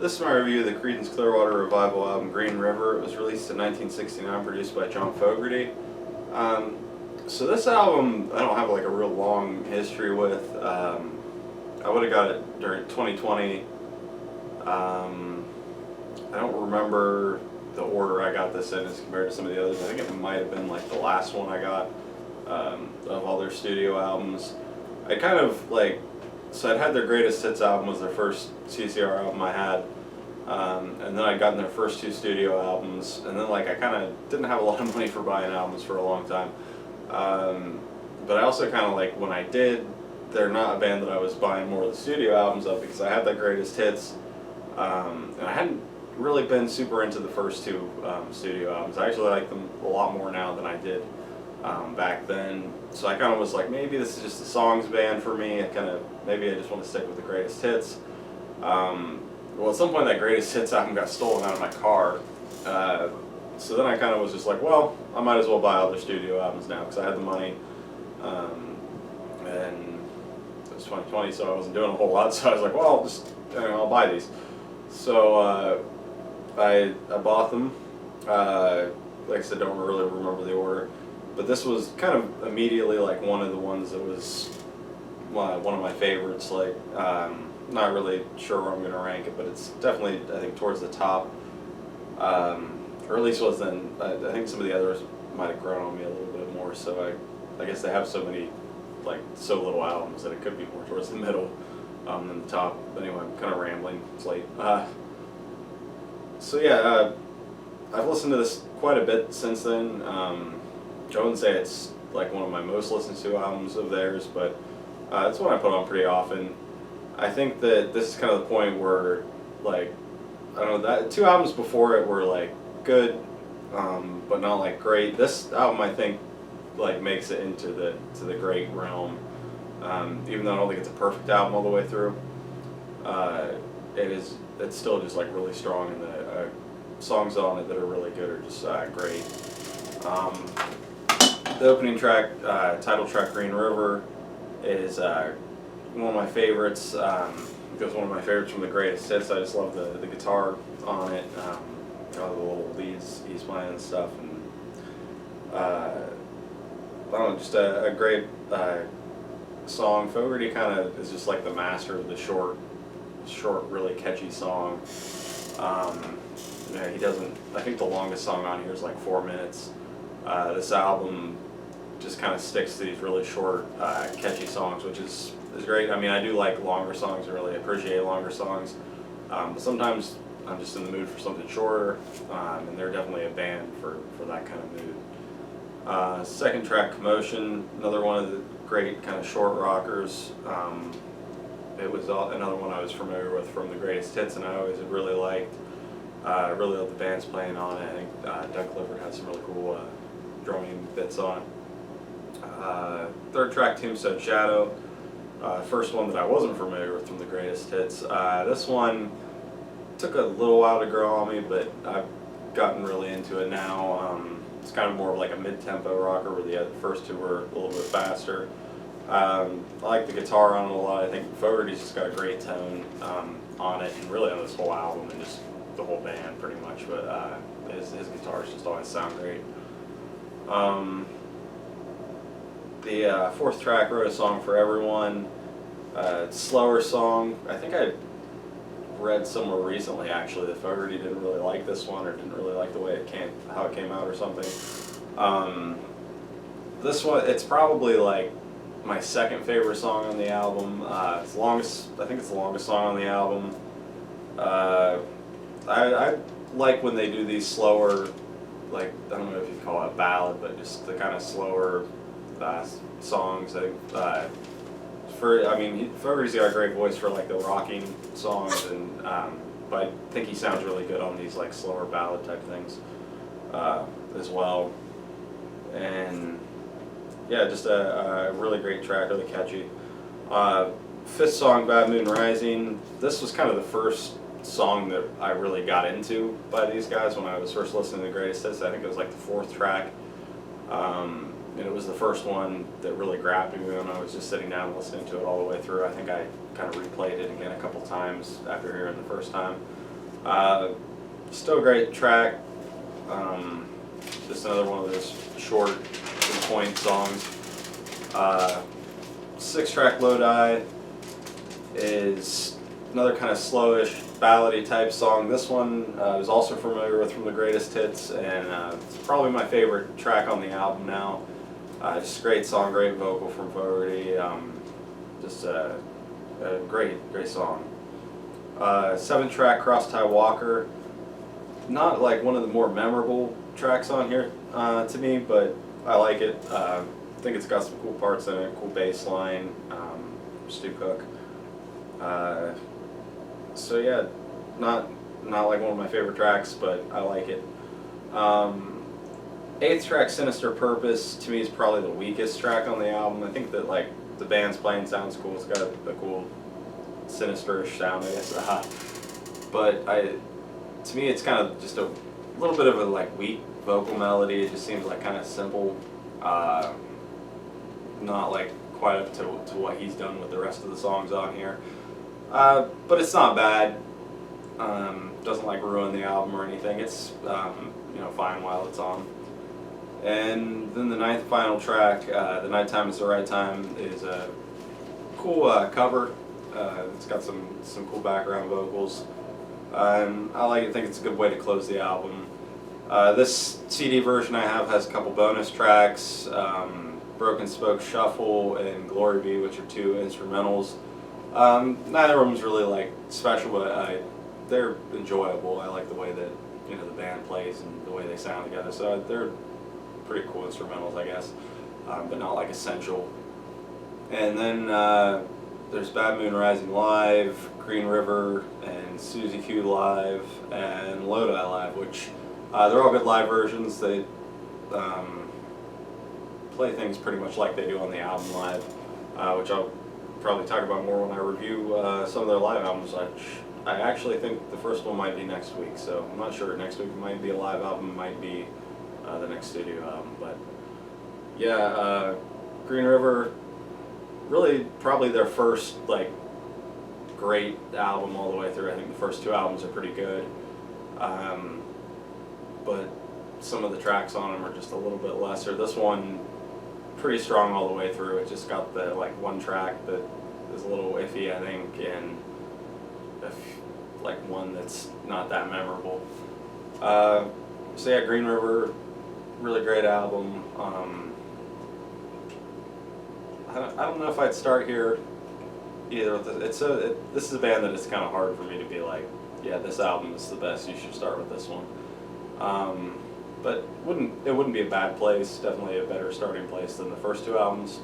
This is my review of the Creedence Clearwater Revival album Green River. It was released in 1969, produced by John Fogerty. So this album I don't have like a real long history with. I would have got it during 2020. I don't remember the order I got this in as compared to some of the others. I think it might have been like the last one I got of all their studio albums. I kind of like, so I'd had their Greatest Hits album was their first CCR album I had, and then I'd gotten their first two studio albums, and then like I kind of didn't have a lot of money for buying albums for a long time, but I also kind of like when I did, they're not a band that I was buying more of the studio albums of because I had that Greatest Hits, and I hadn't really been super into the first two studio albums. I actually like them a lot more now than I did back then. So I kind of was like, maybe this is just a songs band for me. Maybe I just want to stick with the Greatest Hits. Well, at some point that Greatest Hits album got stolen out of my car. So then I kind of was just like, well, I might as well buy all their studio albums now because I had the money. And it was 2020, so I wasn't doing a whole lot. So I was like, well, I'll buy these. So I bought them. Like I said, don't really remember the order. But this was kind of immediately like one of the ones that was one of my favorites. Like, not really sure where I'm going to rank it, but it's definitely, I think, towards the top. Or at least was then. I think some of the others might have grown on me a little bit more. So I guess they have so many, like, so little albums that it could be more towards the middle than the top. But anyway, I'm kind of rambling. It's late. So yeah, I've listened to this quite a bit since then. I wouldn't say it's like one of my most listened to albums of theirs, but it's one I put on pretty often. I think that this is kind of the point where, like, I don't know, that two albums before it were like good, but not like great. This album, I think, like makes it into the great realm. Even though I don't think it's a perfect album all the way through, it's still just like really strong, and the songs on it that are really good are just great. The opening track, title track Green River, is one of my favorites. It was one of my favorites from the Greatest Hits. I just love the guitar on it, all the little leads he's playing and stuff, and I don't know, just a great song. Fogerty kind of is just like the master of the short, really catchy song. He doesn't. I think the longest song on here is like 4 minutes. This album just kind of sticks to these really short, catchy songs, which is great. I mean, I do like longer songs. I really appreciate longer songs. But sometimes I'm just in the mood for something shorter, and they're definitely a band for that kind of mood. Second track, Commotion, another one of the great kind of short rockers. It was another one I was familiar with from the Greatest Hits, and I always had really liked. I really loved the bands playing on it. I think Doug Clifford had some really cool drumming bits on it. Third track, Tombstone Shadow. First one that I wasn't familiar with from the Greatest Hits. This one took a little while to grow on me, but I've gotten really into it now. It's kind of more of like a mid-tempo rocker, where the first two were a little bit faster. I like the guitar on it a lot. I think Fogerty's just got a great tone on it, and really on this whole album, and just the whole band pretty much. But his guitars just always sound great. The fourth track, Wrote a Song for Everyone. Slower song. I think I read somewhere recently actually that Fogerty didn't really like this one, or didn't really like the way how it came out or something. This one, it's probably like my second favorite song on the album. It's longest. I think it's the longest song on the album. I like when they do these slower, like, I don't know if you call it a ballad, but just the kind of slower songs. I think Fogerty's got a great voice for like the rocking songs, and but I think he sounds really good on these like slower ballad type things as well. And yeah, just a really great track, really catchy. Fifth song, Bad Moon Rising. This was kind of the first song that I really got into by these guys when I was first listening to the Greatest Hits. I think it was like the fourth track. And it was the first one that really grabbed me when I was just sitting down and listening to it all the way through. I think I kind of replayed it again a couple times after hearing it the first time. Uh, Still a great track. Um, just another one of those short, to the point songs. 6-track Lodi is another kind of slowish, ballady type song. This one I was also familiar with from the greatest hits, and it's probably my favorite track on the album now. Just a great song, great vocal from Fogarty. Just a great song. 7-track Cross-Tie Walker. Not like one of the more memorable tracks on here to me, but I like it. I think it's got some cool parts in it, cool bass line, Stu Cook. So yeah, not like one of my favorite tracks, but I like it. 8th track, Sinister Purpose, to me is probably the weakest track on the album. I think that like the band's playing sounds cool. It's got a cool sinisterish sound, I guess. But to me, it's kind of just a little bit of a like weak vocal melody. It just seems like kind of simple, not like quite up to what he's done with the rest of the songs on here. But it's not bad. Doesn't like ruin the album or anything. It's fine while it's on. And then the 9th final track, The Nighttime Is the Right Time, is a cool cover. It's got some cool background vocals. I like it. Think it's a good way to close the album. This CD version I have has a couple bonus tracks, Broken Spoke Shuffle and Glory Be, which are 2 instrumentals. Neither of them's really like special, but they're enjoyable. I like the way that the band plays and the way they sound together. So they're pretty cool instrumentals, I guess, but not like essential. And then there's Bad Moon Rising Live, Green River, and Susie Q Live, and Lodi Live, which they're all good live versions. They play things pretty much like they do on the album live, which I'll probably talk about more when I review some of their live albums, which I actually think the first one might be next week, so I'm not sure. Next week might be a live album, might be the next studio album, but yeah, Green River, really probably their first like great album all the way through. I think the first 2 albums are pretty good, but some of the tracks on them are just a little bit lesser. This one, pretty strong all the way through. It just got the like one track that is a little iffy, I think, and like one that's not that memorable. So yeah, Green River, really great album. I don't know if I'd start here either. This is a band that it's kind of hard for me to be like, yeah, this album is the best. You should start with this one. But it wouldn't be a bad place. Definitely a better starting place than the first 2 albums.